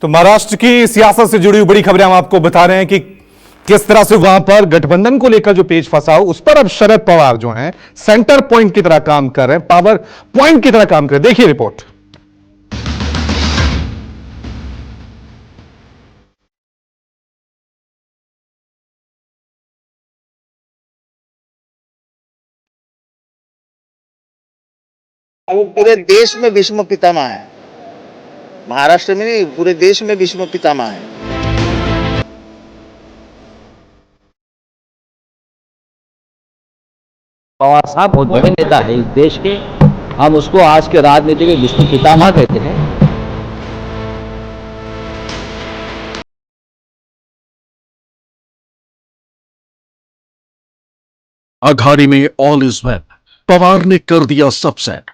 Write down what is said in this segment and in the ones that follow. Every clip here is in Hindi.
तो महाराष्ट्र की सियासत से जुड़ी हुई बड़ी खबरें हम आपको बता रहे हैं कि किस तरह से वहां पर गठबंधन को लेकर जो पेच फंसा हो, उस पर अब शरद पवार जो हैं सेंटर पॉइंट की तरह काम कर रहे हैं, पावर पॉइंट की तरह काम कर रहे हैं। देखिए रिपोर्ट। वो पूरे देश में भीष्म पितामह है, महाराष्ट्र में नहीं, पूरे देश में भीष्म पितामह है। पवार साहब बहुत बड़े नेता है इस देश के। हम उसको आज के राजनीति के विष्णु पितामह कहते हैं। अघाड़ी में ऑल इज वेल, पवार ने कर दिया सब सेट।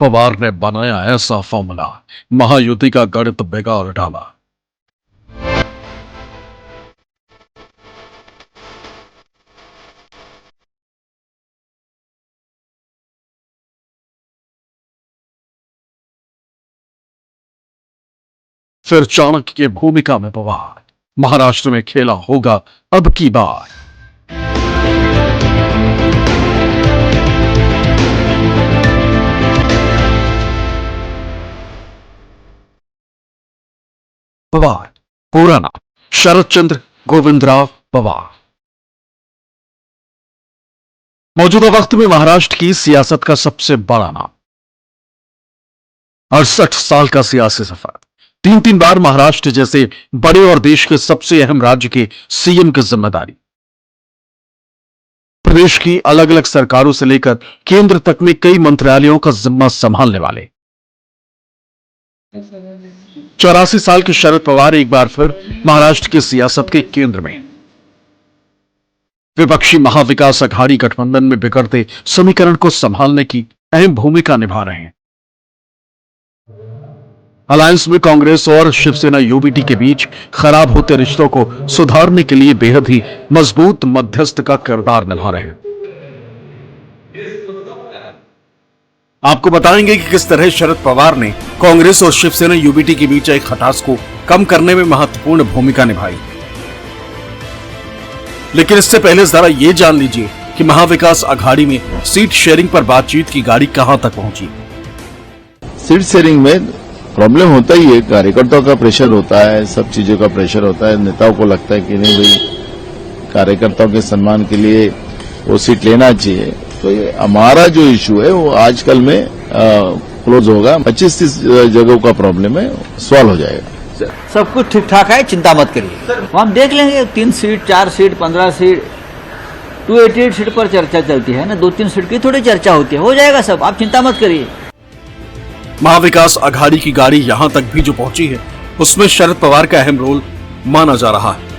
पवार ने बनाया ऐसा फॉर्मूला, महायुति का गणित बिगाड़ डाला। फिर चाणक्य की भूमिका में पवार महाराष्ट्र में खेला होगा अब की बार। पवार पूरा नाम शरद चंद्र गोविंदराव पवार। मौजूदा वक्त में महाराष्ट्र की सियासत का सबसे बड़ा नाम। 68 साल का सियासी सफर, 3 बार महाराष्ट्र जैसे बड़े और देश के सबसे अहम राज्य के सीएम की जिम्मेदारी, प्रदेश की अलग अलग सरकारों से लेकर केंद्र तक में कई मंत्रालयों का जिम्मा संभालने वाले 84 साल के शरद पवार एक बार फिर महाराष्ट्र की सियासत के केंद्र में। विपक्षी महाविकास अघाड़ी गठबंधन में बिगड़ते समीकरण को संभालने की अहम भूमिका निभा रहे हैं। अलायंस में कांग्रेस और शिवसेना यूबीटी के बीच खराब होते रिश्तों को सुधारने के लिए बेहद ही मजबूत मध्यस्थ का किरदार निभा रहे हैं। आपको बताएंगे कि किस तरह शरद पवार ने कांग्रेस और शिवसेना यूबीटी के बीच एक खटास को कम करने में महत्वपूर्ण भूमिका निभाई। लेकिन इससे पहले जरा ये जान लीजिए कि महाविकास अघाड़ी में सीट शेयरिंग पर बातचीत की गाड़ी कहां तक पहुंची। सीट शेयरिंग में प्रॉब्लम होता ही है, कार्यकर्ताओं का प्रेशर होता है, सब चीजों का प्रेशर होता है। नेताओं को लगता है कि नहीं भाई कार्यकर्ताओं के सम्मान के लिए वो सीट लेना चाहिए। तो ये हमारा जो इशू है वो आजकल में क्लोज होगा। 25-30 जगहों का प्रॉब्लम है, सॉल्व हो जाएगा। सब कुछ ठीक ठाक है, चिंता मत करिए। हम देख लेंगे 3 सीट 4 सीट 15 सीट 288 सीट पर चर्चा चलती है ना, 2-3 सीट की थोड़ी चर्चा होती है, हो जाएगा सब, आप चिंता मत करिए। महाविकास अघाड़ी की गाड़ी यहां तक भी जो पहुंची है उसमें शरद पवार का अहम रोल माना जा रहा है।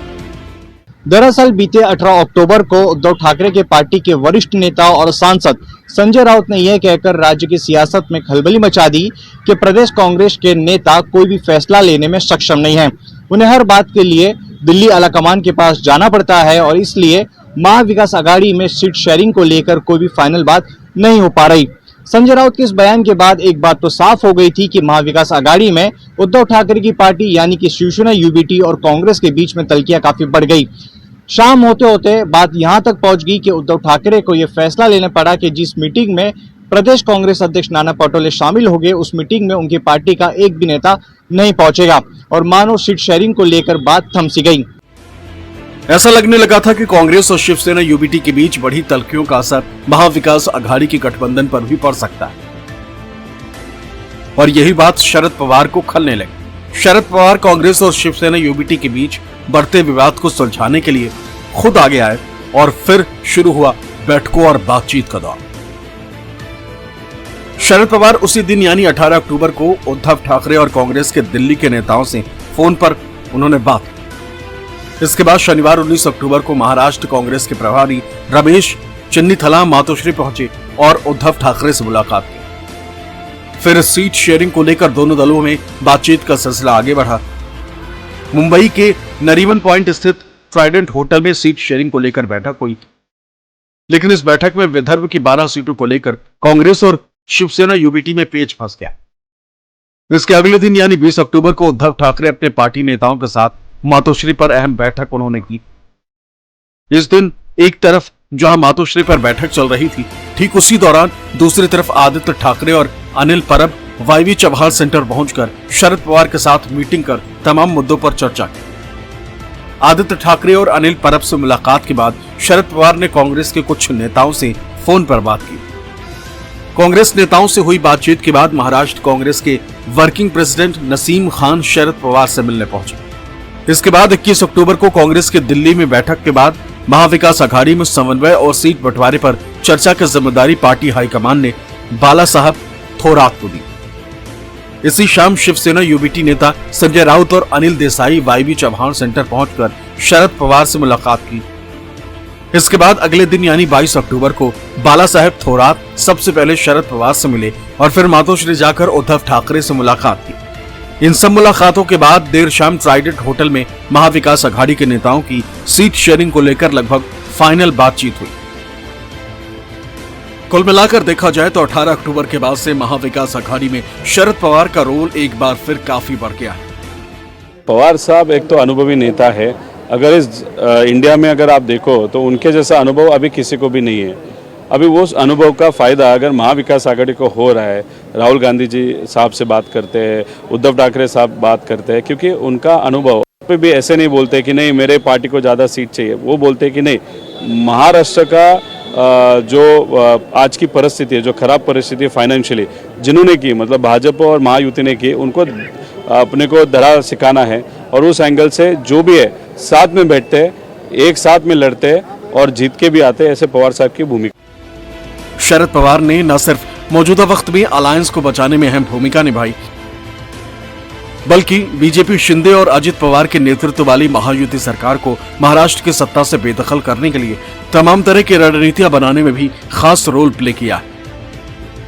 दरअसल बीते 18 अक्टूबर को उद्धव ठाकरे के पार्टी के वरिष्ठ नेता और सांसद संजय राउत ने यह कहकर राज्य की सियासत में खलबली मचा दी कि प्रदेश कांग्रेस के नेता कोई भी फैसला लेने में सक्षम नहीं है। उन्हें हर बात के लिए दिल्ली आलाकमान के पास जाना पड़ता है और इसलिए महाविकास अघाड़ी में सीट शेयरिंग को लेकर कोई भी फाइनल बात नहीं हो पा रही। संजय राउत के इस बयान के बाद एक बात तो साफ हो गई थी कि महाविकास अघाड़ी में उद्धव ठाकरे की पार्टी यानी कि शिवसेना यूबीटी और कांग्रेस के बीच में तल्खियां काफी बढ़ गई। शाम होते होते बात यहां तक पहुंच गई कि उद्धव ठाकरे को यह फैसला लेना पड़ा कि जिस मीटिंग में प्रदेश कांग्रेस अध्यक्ष नाना पटोले शामिल हो गए, उस मीटिंग में उनकी पार्टी का एक भी नेता नहीं पहुंचेगा और मानो सीट शेयरिंग को लेकर बात थम सी गई। ऐसा लगने लगा था कि कांग्रेस और शिवसेना यूबीटी के बीच बढ़ी तल्खियों का असर महाविकास अघाड़ी के गठबंधन पर भी पड़ सकता है और यही बात शरद पवार को खलने लगी। शरद पवार कांग्रेस और शिवसेना यूबीटी के बीच बढ़ते विवाद को सुलझाने के लिए खुद आगे आए और फिर शुरू हुआ बैठकों और बातचीत का दौर। शरद पवार उसी दिन यानी 18 अक्टूबर को उद्धव ठाकरे और कांग्रेस के दिल्ली के नेताओं से फोन पर उन्होंने बात की। इसके बाद शनिवार 19 अक्टूबर को महाराष्ट्र कांग्रेस के प्रभारी रमेश चिन्नीथला मातोश्री पहुंचे और उद्धव ठाकरे से मुलाकात की। फिर सीट शेयरिंग को लेकर दोनों दलों में बातचीत का सिलसिला आगे बढ़ा। मुंबई के नरीमन पॉइंट स्थित ट्राइडेंट होटल में सीट शेयरिंग को लेकर बैठक हुई, लेकिन इस बैठक में विदर्भ की 12 सीटों को लेकर कांग्रेस और शिवसेना यूबीटी में पेच फंस गया। इसके अगले दिन यानी 20 अक्टूबर को उद्धव ठाकरे अपने पार्टी नेताओं के साथ मातोश्री पर अहम बैठक उन्होंने की। इस दिन एक तरफ जहां मातोश्री पर बैठक चल रही थी, ठीक उसी दौरान दूसरी तरफ आदित्य ठाकरे और अनिल परब वाईवी चौहान सेंटर पहुंचकर शरद पवार के साथ मीटिंग कर तमाम मुद्दों पर चर्चा की। आदित्य ठाकरे और अनिल परब से मुलाकात के बाद शरद पवार ने कांग्रेस के कुछ नेताओं से फोन पर बात की। कांग्रेस नेताओं से हुई बातचीत के बाद महाराष्ट्र कांग्रेस के वर्किंग प्रेसिडेंट नसीम खान शरद पवार से मिलने पहुंचे। इसके बाद 21 अक्टूबर को कांग्रेस के दिल्ली में बैठक के बाद महाविकास अघाड़ी में समन्वय और सीट बंटवारे पर चर्चा की जिम्मेदारी पार्टी हाईकमान ने बाला साहब थोरात को दी। इसी शाम शिवसेना यूबीटी नेता संजय राउत और अनिल देसाई वाईवी चौहान सेंटर पहुंचकर शरद पवार से मुलाकात की। इसके बाद अगले दिन यानी 22 अक्टूबर को बाला साहेब थोरात सबसे पहले शरद पवार से मिले और फिर मातोश्री जाकर उद्धव ठाकरे से मुलाकात की। इन सब मुलाकातों के बाद देर शाम ट्राइडेंट होटल में महाविकास अघाड़ी के नेताओं की सीट शेयरिंग को लेकर लगभग फाइनल बातचीत हुई। कुल मिलाकर देखा जाए तो 18 अक्टूबर के बाद से महाविकास अघाड़ी में शरद पवार का रोल एक बार फिर काफी बढ़ गया है। पवार साहब एक तो अनुभवी नेता है, अगर इस इंडिया में अगर आप देखो तो उनके जैसा अनुभव अभी किसी को भी नहीं है। अभी वो अनुभव का फायदा अगर महाविकास आघाड़ी को हो रहा है, राहुल गांधी जी साहब से बात करते हैं, उद्धव ठाकरे साहब बात करते हैं, क्योंकि उनका अनुभव पे भी ऐसे नहीं बोलते कि नहीं मेरे पार्टी को ज़्यादा सीट चाहिए। वो बोलते हैं कि नहीं, महाराष्ट्र का जो आज की परिस्थिति है, जो खराब परिस्थिति है फाइनेंशियली, जिन्होंने की मतलब भाजपा और महायुति ने की, उनको अपने को धड़ा सिखाना है। और उस एंगल से जो भी है साथ में बैठते हैं, एक साथ में लड़ते हैं और जीत के भी आते हैं। ऐसे पवार साहब की भूमिका। शरद पवार ने न सिर्फ मौजूदा वक्त में अलायंस को बचाने में अहम भूमिका निभाई, बल्कि बीजेपी शिंदे और अजित पवार के नेतृत्व वाली महायुति सरकार को महाराष्ट्र की सत्ता से बेदखल करने के लिए तमाम तरह की रणनीतियां बनाने में भी खास रोल प्ले किया है।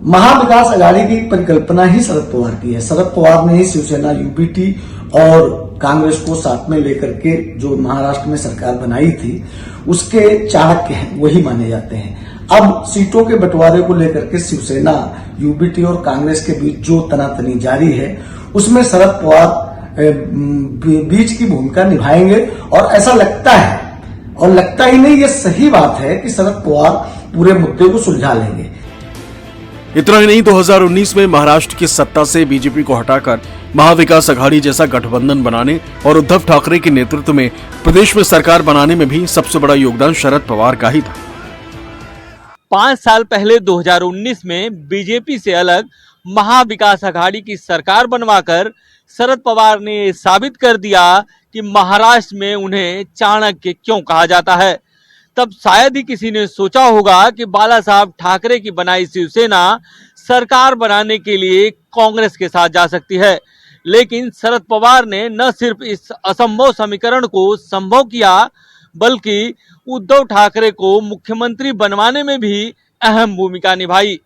महाविकास अघाड़ी की परिकल्पना ही शरद पवार की है। शरद पवार ने ही शिवसेना यूबीटी और कांग्रेस को साथ में लेकर के जो महाराष्ट्र में सरकार बनाई थी, उसके चाणक्य हैं, वही माने जाते हैं। अब सीटों के बंटवारे को लेकर के शिवसेना यूबीटी और कांग्रेस के बीच जो तनातनी जारी है, उसमें शरद पवार बीच की भूमिका निभाएंगे। और ऐसा लगता है, और लगता ही नहीं, ये सही बात है कि शरद पवार पूरे मुद्दे को सुलझा लेंगे। इतना ही नहीं, 2019 में महाराष्ट्र की सत्ता से बीजेपी को हटाकर महाविकास अघाड़ी जैसा गठबंधन बनाने और उद्धव ठाकरे के नेतृत्व में प्रदेश में सरकार बनाने में भी सबसे बड़ा योगदान शरद पवार का ही था। 5 साल पहले 2019 में बीजेपी से अलग महाविकास अघाड़ी की सरकार बनवाकर शरद पवार ने साबित कर दिया कि महाराष्ट्र में उन्हें चाणक्य क्यों कहा जाता है। तब शायद ही किसी ने सोचा होगा कि बाला साहब ठाकरे की बनाई शिवसेना सरकार बनाने के लिए कांग्रेस के साथ जा सकती है। लेकिन शरद पवार ने न सिर्फ इस असंभव समीकरण को संभव किया, बल्कि उद्धव ठाकरे को मुख्यमंत्री बनवाने में भी अहम भूमिका निभाई।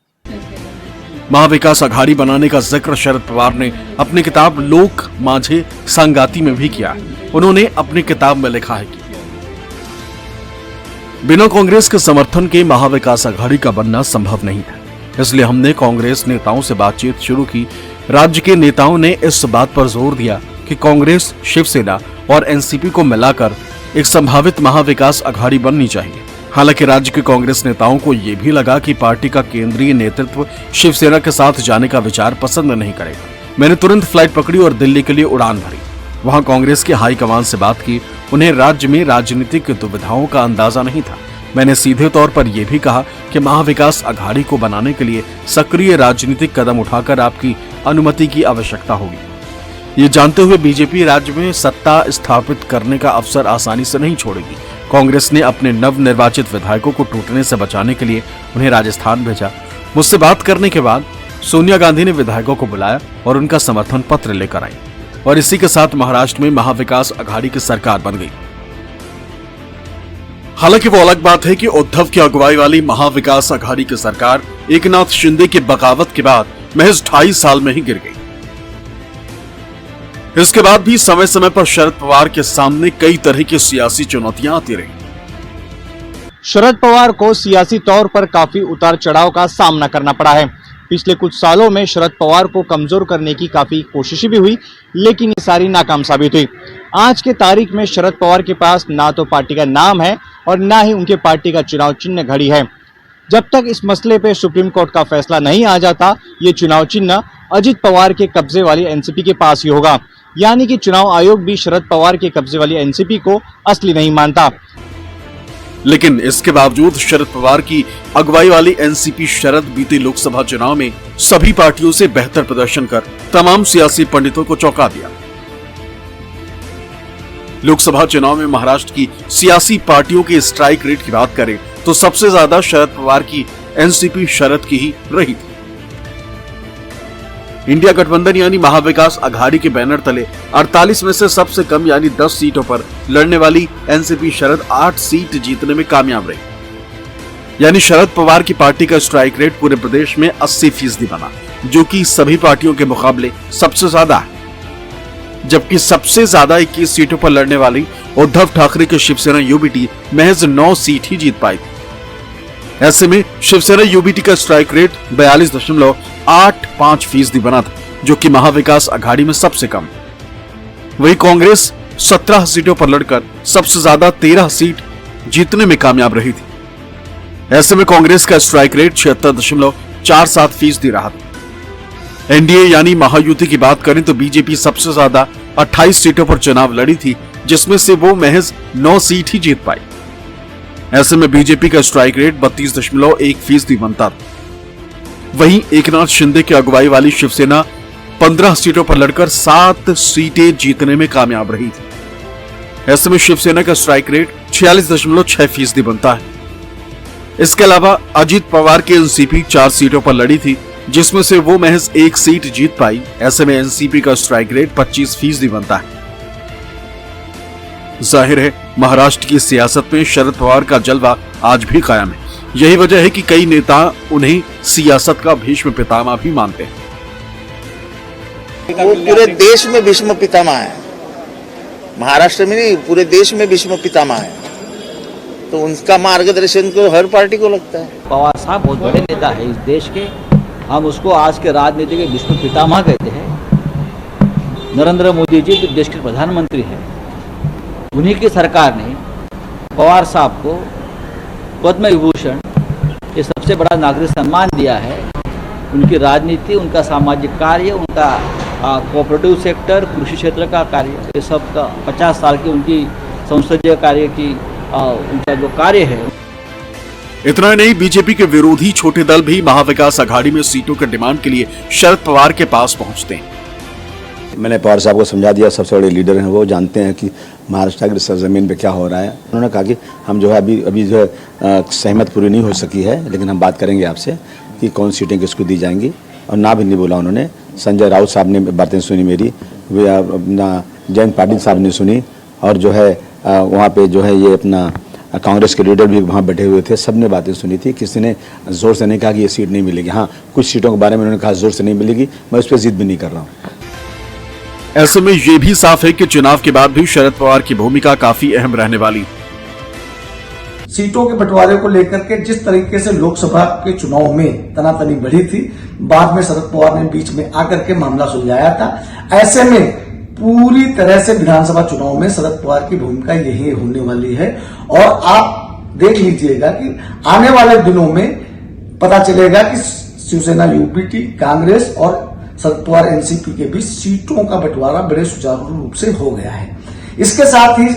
महाविकास अघाड़ी बनाने का जिक्र शरद पवार ने अपनी किताब लोक माझे संगाती में भी किया। उन्होंने अपनी किताब में लिखा है कि बिना कांग्रेस के समर्थन के महाविकास अघाड़ी का बनना संभव नहीं है, इसलिए हमने कांग्रेस नेताओं से बातचीत शुरू की। राज्य के नेताओं ने इस बात पर जोर दिया कि कांग्रेस, शिवसेना और एनसीपी को मिलाकर एक संभावित महाविकास अघाड़ी बननी चाहिए। हालांकि राज्य के कांग्रेस नेताओं को यह भी लगा कि पार्टी का केंद्रीय नेतृत्व शिवसेना के साथ जाने का विचार पसंद नहीं करेगा। मैंने तुरंत फ्लाइट पकड़ी और दिल्ली के लिए उड़ान भरी। वहां कांग्रेस के हाईकमान से बात की। उन्हें राज्य में राजनीतिक दुविधाओं का अंदाजा नहीं था। मैंने सीधे तौर पर यह भी कहा कि महाविकास अघाड़ी को बनाने के लिए सक्रिय राजनीतिक कदम उठाकर आपकी अनुमति की आवश्यकता होगी। ये जानते हुए बीजेपी राज्य में सत्ता स्थापित करने का अवसर आसानी से नहीं छोड़ेगी। कांग्रेस ने अपने नवनिर्वाचित विधायकों को टूटने से बचाने के लिए उन्हें राजस्थान भेजा। मुझसे बात करने के बाद सोनिया गांधी ने विधायकों को बुलाया और उनका समर्थन पत्र लेकर आई, और इसी के साथ महाराष्ट्र में महाविकास अघाड़ी की सरकार बन गई। हालांकि वो अलग बात है कि उद्धव की अगुवाई वाली महाविकास अघाड़ी की सरकार एकनाथ शिंदे की बगावत के बाद महज 2.5 साल में ही गिर गई। इसके बाद भी समय समय पर शरद पवार के सामने कई तरह की सियासी चुनौतियां आती रही। शरद पवार को सियासी तौर पर काफी उतार चढ़ाव का सामना करना पड़ा है। पिछले कुछ सालों में शरद पवार को कमजोर करने की काफी कोशिशें भी हुई, लेकिन ये सारी नाकाम साबित हुई। आज के तारीख में शरद पवार के पास ना तो पार्टी का नाम है और ना ही उनके पार्टी का चुनाव चिन्ह घड़ी है। जब तक इस मसले पे सुप्रीम कोर्ट का फैसला नहीं आ जाता, ये चुनाव चिन्ह अजित पवार के कब्जे वाली एनसीपी के पास ही होगा। यानी कि चुनाव आयोग भी शरद पवार के कब्जे वाली एनसीपी को असली नहीं मानता। लेकिन इसके बावजूद शरद पवार की अगुवाई वाली एनसीपी शरद बीते लोकसभा चुनाव में सभी पार्टियों से बेहतर प्रदर्शन कर तमाम सियासी पंडितों को चौंका दिया। लोकसभा चुनाव में महाराष्ट्र की सियासी पार्टियों के स्ट्राइक रेट की बात करें तो सबसे ज्यादा शरद पवार की एनसीपी शरद की ही रही थी। इंडिया गठबंधन यानी महाविकास अघाड़ी के बैनर तले 48 में से सबसे कम यानी 10 सीटों पर लड़ने वाली एनसीपी शरद 8 सीट जीतने में कामयाब रही। यानी शरद पवार की पार्टी का स्ट्राइक रेट पूरे प्रदेश में 80% बना, जो कि सभी पार्टियों के मुकाबले सबसे ज्यादा है। जबकि सबसे ज्यादा 21 सीटों पर लड़ने वाली उद्धव ठाकरे की शिवसेना यूबीटी महज 9 सीट ही जीत पाई थी। ऐसे में शिवसेना यूबीटी का स्ट्राइक रेट 42.85% बना था, जो कि महाविकास अघाड़ी में सबसे कम। वही कांग्रेस 17 सीटों पर लड़कर सबसे ज्यादा 13 सीट जीतने में कामयाब रही थी। ऐसे में कांग्रेस का स्ट्राइक रेट 76.47% रहा था। एनडीए यानी महायुति की बात करें तो बीजेपी सबसे ज्यादा 28 सीटों पर चुनाव लड़ी थी, जिसमें से वो महज 9 सीट ही जीत पाई। ऐसे में बीजेपी का स्ट्राइक रेट 32.1% बनता था। वहीं एकनाथ शिंदे की अगुवाई वाली शिवसेना 15 सीटों पर लड़कर 7 सीटें जीतने में कामयाब रही थी। ऐसे में शिवसेना का स्ट्राइक रेट 46.6% बनता है। इसके अलावा अजित पवार की एनसीपी 4 सीटों पर लड़ी थी, जिसमें से वो महज 1 सीट जीत पाई। ऐसे में एनसीपी का स्ट्राइक रेट 25% बनता है। जाहिर है महाराष्ट्र की सियासत में शरद पवार का जलवा आज भी कायम है। यही वजह है कि कई नेता उन्हें सियासत का भीष्म पितामह भी मानते हैं। वो पूरे देश में भीष्म पितामह है, महाराष्ट्र में नहीं, पूरे देश में भीष्म पितामह है। तो उनका मार्गदर्शन तो हर पार्टी को लगता है। पवार साहब बहुत बड़े नेता है इस देश के। हम उसको आज के राजनीति के भीष्म पितामह कहते हैं। नरेंद्र मोदी जी तो देश के प्रधानमंत्री हैं। उन्हीं की सरकार ने पवार साहब को पद्म विभूषण ये सबसे बड़ा नागरिक सम्मान दिया है। उनकी राजनीति, उनका सामाजिक कार्य, उनका कोऑपरेटिव सेक्टर, कृषि क्षेत्र का कार्य, ये सब का 50 साल की उनकी संसदीय कार्य की उनका जो कार्य है। इतना नहीं, बीजेपी के विरोधी छोटे दल भी महाविकास अघाड़ी में सीटों के डिमांड के लिए शरद पवार के पास पहुंचते हैं। मैंने पवार साहब को समझा दिया, सबसे बड़े लीडर हैं वो, जानते हैं कि महाराष्ट्र की सरजमीन पे क्या हो रहा है। उन्होंने कहा कि हम जो है अभी जो है सहमत पूरी नहीं हो सकी है, लेकिन हम बात करेंगे आपसे कि कौन सीटें किसको दी जाएंगी। और ना भी नहीं बोला उन्होंने। संजय राउत साहब ने बातें सुनी मेरी, वे अपना जयंत पाटिल साहब ने सुनी, और जो है वहाँ पे जो है ये अपना कांग्रेस के लीडर भी वहाँ बैठे हुए थे, सब ने बातें सुनी थी। किसी ने जोर से नहीं कहा कि ये सीट नहीं मिलेगी। हाँ, कुछ सीटों के बारे में उन्होंने कहा जोर से नहीं मिलेगी, मैं उस पर जिद भी नहीं कर रहा हूँ। ऐसे में ये भी साफ है कि चुनाव के बाद भी शरद पवार की भूमिका काफी अहम रहने वाली। सीटों के बंटवारे को लेकर के जिस तरीके से लोकसभा के चुनाव में तनातनी बढ़ी थी, बाद में शरद पवार ने बीच में आकर के मामला सुलझाया था। ऐसे में पूरी तरह से विधानसभा चुनाव में शरद पवार की भूमिका यही होने वाली है। और आप देख लीजिएगा कि आने वाले दिनों में पता चलेगा कि शिवसेना यूबीटी, कांग्रेस और शरद पवार एनसीपी के बीच सीटों का बंटवारा बड़े सुचारू रूप से हो गया है। इसके साथ ही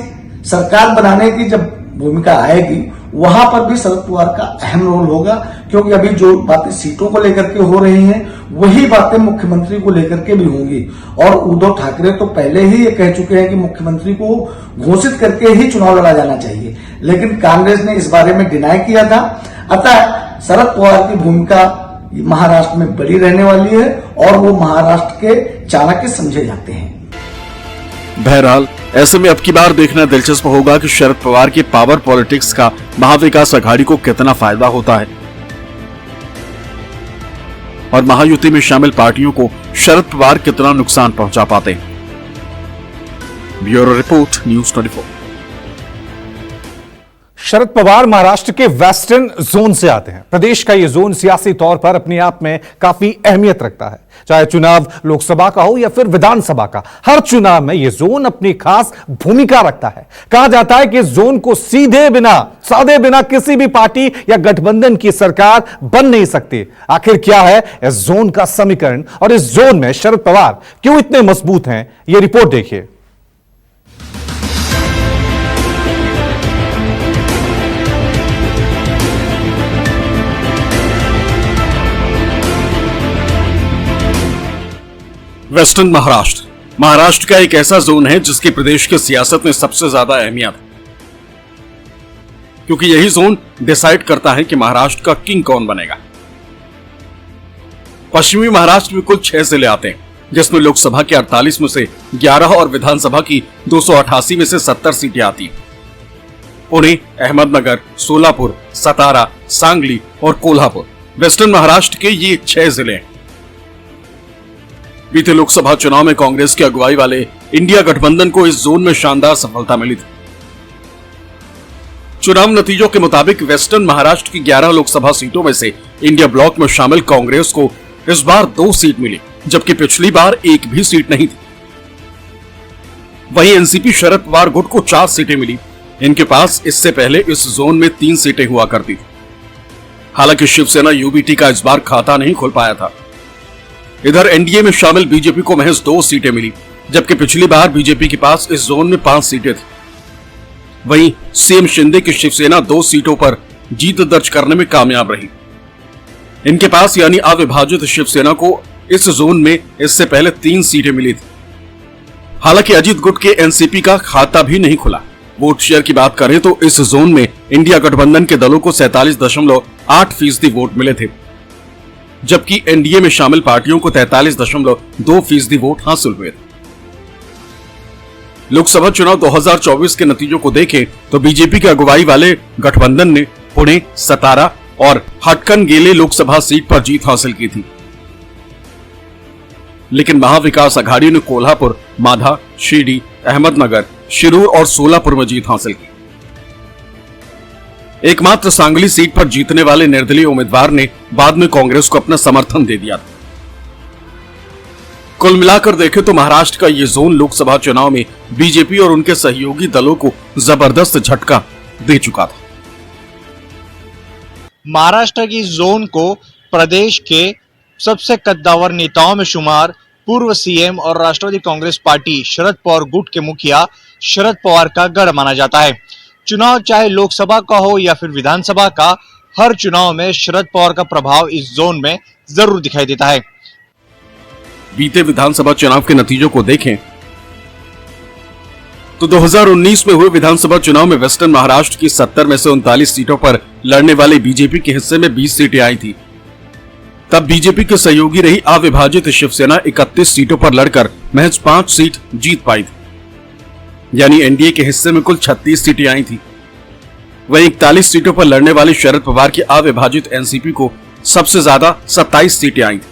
सरकार बनाने की जब भूमिका आएगी, वहां पर भी शरद पवार का अहम रोल होगा, क्योंकि अभी जो बातें सीटों को लेकर के हो रही हैं, वही बातें मुख्यमंत्री को लेकर के भी होंगी। और उद्धव ठाकरे तो पहले ही ये कह चुके हैं कि मुख्यमंत्री को घोषित करके ही चुनाव लड़ा जाना चाहिए, लेकिन कांग्रेस ने इस बारे में डिनाई किया था। अतः शरद पवार की भूमिका महाराष्ट्र में बड़ी रहने वाली है और वो महाराष्ट्र के चाणक्य समझे जाते हैं। बहरहाल ऐसे में अब की बार देखना दिलचस्प होगा कि शरद पवार के पावर पॉलिटिक्स का महाविकास अघाड़ी को कितना फायदा होता है और महायुति में शामिल पार्टियों को शरद पवार कितना नुकसान पहुंचा पाते हैं। Bureau report, news 24। Sharad Pawar Maharashtra के वेस्टर्न जोन से आते हैं। प्रदेश का यह जोन सियासी तौर पर अपने आप में काफी अहमियत रखता है, चाहे चुनाव लोकसभा का हो या फिर विधानसभा का। हर चुनाव में यह जोन अपनी खास भूमिका रखता है। कहा जाता है कि इस जोन को साधे बिना किसी भी पार्टी या गठबंधन की सरकार बन नहीं सकती। आखिर क्या है इस जोन का समीकरण और इस जोन में शरद पवार क्यों इतने मजबूत हैं, यह रिपोर्ट देखिए। वेस्टर्न महाराष्ट्र का एक ऐसा जोन है जिसकी प्रदेश की सियासत में सबसे ज्यादा अहमियत है, क्योंकि यही जोन डिसाइड करता है कि महाराष्ट्र का किंग कौन बनेगा। पश्चिमी महाराष्ट्र में कुल 6 जिले आते हैं, जिसमें लोकसभा के 48 में से 11 और विधानसभा की 288 में से 70 सीटें आती हैं। पुणे, अहमदनगर, सोलापुर, सतारा, सांगली और कोल्हापुर वेस्टर्न महाराष्ट्र के ये 6 जिले हैं। बीते लोकसभा चुनाव में कांग्रेस की अगुवाई वाले इंडिया गठबंधन को इस जोन में शानदार सफलता मिली थी। चुनाव नतीजों के मुताबिक वेस्टर्न महाराष्ट्र की 11 लोकसभा सीटों में से इंडिया ब्लॉक में शामिल कांग्रेस को इस बार 2 सीट मिली, जबकि पिछली बार एक भी सीट नहीं थी। वहीं एनसीपी शरद पवार गुट को 4 सीटें मिली। इनके पास इससे पहले इस जोन में 3 सीटें हुआ करती थी। हालांकि शिवसेना यूबीटी का इस बार खाता नहीं खुल पाया था। इधर एनडीए में शामिल बीजेपी को महज 2 सीटें मिली, जबकि पिछली बार बीजेपी के पास इस जोन में 5 सीटें थी। वहीं सीएम शिंदे की शिवसेना 2 सीटों पर जीत दर्ज करने में कामयाब रही। इनके पास यानी अविभाजित शिवसेना को इस जोन में इससे पहले 3 सीटें मिली थी। हालांकि अजीत गुट के एनसीपी का खाता भी नहीं खुला। वोट शेयर की बात करें तो इस जोन में इंडिया गठबंधन के दलों को 47.8% वोट मिले थे, जबकि एनडीए में शामिल पार्टियों को 43.2% वोट हासिल हुए थे। लोकसभा चुनाव 2024 के नतीजों को देखें तो बीजेपी की अगुवाई वाले गठबंधन ने पुणे, सतारा और हटकनगेले लोकसभा सीट पर जीत हासिल की थी, लेकिन महाविकास अघाड़ी ने कोल्हापुर, माधा, शिरडी, अहमदनगर, शिरूर और सोलापुर में जीत हासिल की। एकमात्र सांगली सीट पर जीतने वाले निर्दलीय उम्मीदवार ने बाद में कांग्रेस को अपना समर्थन दे दिया था। कुल मिलाकर देखें तो महाराष्ट्र का यह जोन लोकसभा चुनाव में बीजेपी और उनके सहयोगी दलों को जबरदस्त झटका दे चुका था। महाराष्ट्र की जोन को प्रदेश के सबसे कद्दावर नेताओं में शुमार पूर्व सीएम और राष्ट्रवादी कांग्रेस पार्टी शरद पवार गुट के मुखिया शरद पवार का गढ़ माना जाता है। चुनाव चाहे लोकसभा का हो या फिर विधानसभा का, हर चुनाव में शरद पवार का प्रभाव इस जोन में जरूर दिखाई देता है। बीते विधानसभा चुनाव के नतीजों को देखें तो 2019 में हुए विधानसभा चुनाव में वेस्टर्न महाराष्ट्र की 70 में से 39 सीटों पर लड़ने वाले बीजेपी के हिस्से में 20 सीटें आई थी। तब बीजेपी के सहयोगी रही अविभाजित शिवसेना 31 सीटों पर लड़कर महज 5 सीट जीत पाई थी, यानी एनडीए के हिस्से में कुल 36 सीटें आई थी। वहीं 41 सीटों पर लड़ने वाली शरद पवार की अविभाजित एनसीपी को सबसे ज्यादा 27 सीटें आई थी,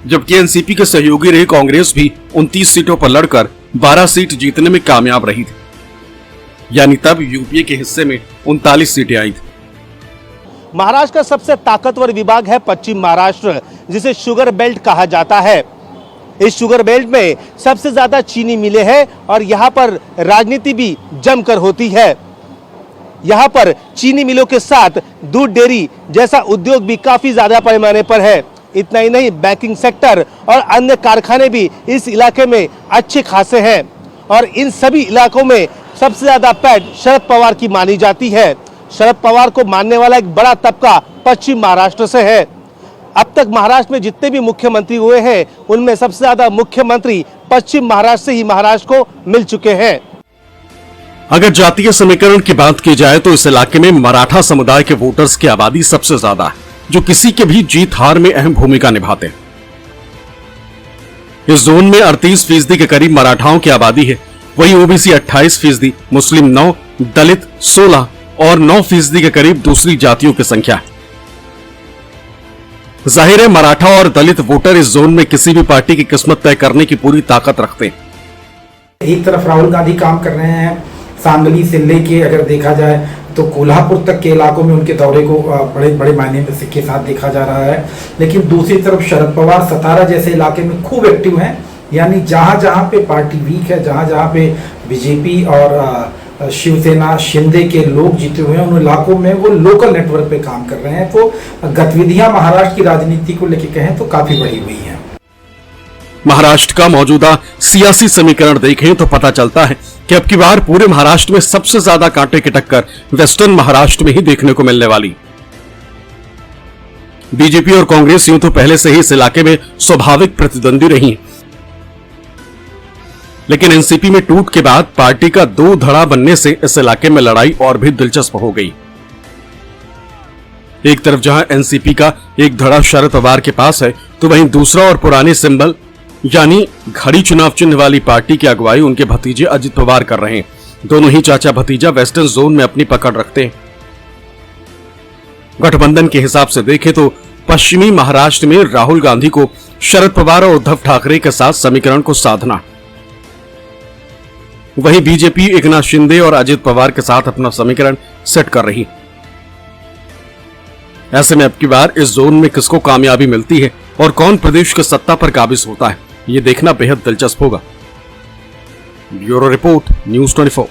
जबकि एनसीपी के सहयोगी रही कांग्रेस भी 29 सीटों पर लड़कर 12 सीट जीतने में कामयाब रही थी, यानी तब यूपीए के हिस्से में 39 सीटें आई थी। महाराष्ट्र का सबसे ताकतवर विभाग है पश्चिम महाराष्ट्र, जिसे शुगर बेल्ट कहा जाता है। इस शुगर बेल्ट में सबसे ज्यादा चीनी मिलें हैं और यहाँ पर राजनीति भी जमकर होती है। यहाँ पर चीनी मिलों के साथ दूध डेयरी जैसा उद्योग भी काफी ज्यादा पैमाने पर है। इतना ही नहीं, बैंकिंग सेक्टर और अन्य कारखाने भी इस इलाके में अच्छे खासे हैं और इन सभी इलाकों में सबसे ज्यादा पैठ शरद पवार की मानी जाती है। शरद पवार को मानने वाला एक बड़ा तबका पश्चिम महाराष्ट्र से है। अब तक महाराष्ट्र में जितने भी मुख्यमंत्री हुए हैं उनमें सबसे ज्यादा मुख्यमंत्री पश्चिम महाराष्ट्र से ही महाराष्ट्र को मिल चुके हैं। अगर जातीय समीकरण की बात की जाए तो इस इलाके में मराठा समुदाय के वोटर्स की आबादी सबसे ज्यादा है, जो किसी के भी जीत हार में अहम भूमिका निभाते हैं। इस जोन में 38% के करीब मराठाओं की आबादी है। वहीं ओबीसी 28%, मुस्लिम 9%, दलित 16% और 9% के करीब दूसरी जातियों की संख्या है। जाहिर है मराठा और दलित वोटर इस जोन में किसी भी पार्टी की किस्मत तय करने की पूरी ताकत रखते हैं। एक तरफ राहुल गांधी काम कर रहे हैं, सांगली से लेके अगर देखा जाए तो कोल्हापुर तक के इलाकों में उनके दौरे को बड़े बड़े मायने में के साथ देखा जा रहा है। लेकिन दूसरी तरफ शरद पवार सतारा जैसे इलाके में खूब एक्टिव हैं, यानी जहां जहां पे पार्टी वीक है, जहां जहां पे बीजेपी और शिवसेना शिंदे के लोग जीते हुए हैं, उन इलाकों में वो लोकल नेटवर्क पे काम कर रहे हैं। तो गतिविधियां महाराष्ट्र की राजनीति को लेकर कहें तो काफी बढ़ी हुई है। महाराष्ट्र का मौजूदा सियासी समीकरण देखें तो पता चलता है कि अब की बार पूरे महाराष्ट्र में सबसे ज्यादा कांटे की टक्कर वेस्टर्न महाराष्ट्र में ही देखने को मिलने वाली। बीजेपी और कांग्रेस यूं तो पहले से ही इस इलाके में स्वाभाविक प्रतिद्वंदी रही, लेकिन एनसीपी में टूट के बाद पार्टी का दो धड़ा बनने से इस इलाके में लड़ाई और भी दिलचस्प हो गई। एक तरफ जहां एनसीपी का एक धड़ा शरद पवार के पास है, तो वहीं दूसरा और पुराने सिंबल यानी घड़ी चुनाव चिन्ह वाली पार्टी की अगुवाई उनके भतीजे अजित पवार कर रहे हैं। दोनों ही चाचा भतीजा वेस्टर्न जोन में अपनी पकड़ रखते हैं। गठबंधन के हिसाब से देखें तो पश्चिमी महाराष्ट्र में राहुल गांधी को शरद पवार और उद्धव ठाकरे के साथ समीकरण को साधना, वहीं बीजेपी एकनाथ शिंदे और अजित पवार के साथ अपना समीकरण सेट कर रही। ऐसे में अब की बार इस जोन में किसको कामयाबी मिलती है और कौन प्रदेश के सत्ता पर काबिज होता है, ये देखना बेहद दिलचस्प होगा। Bureau report, news 24।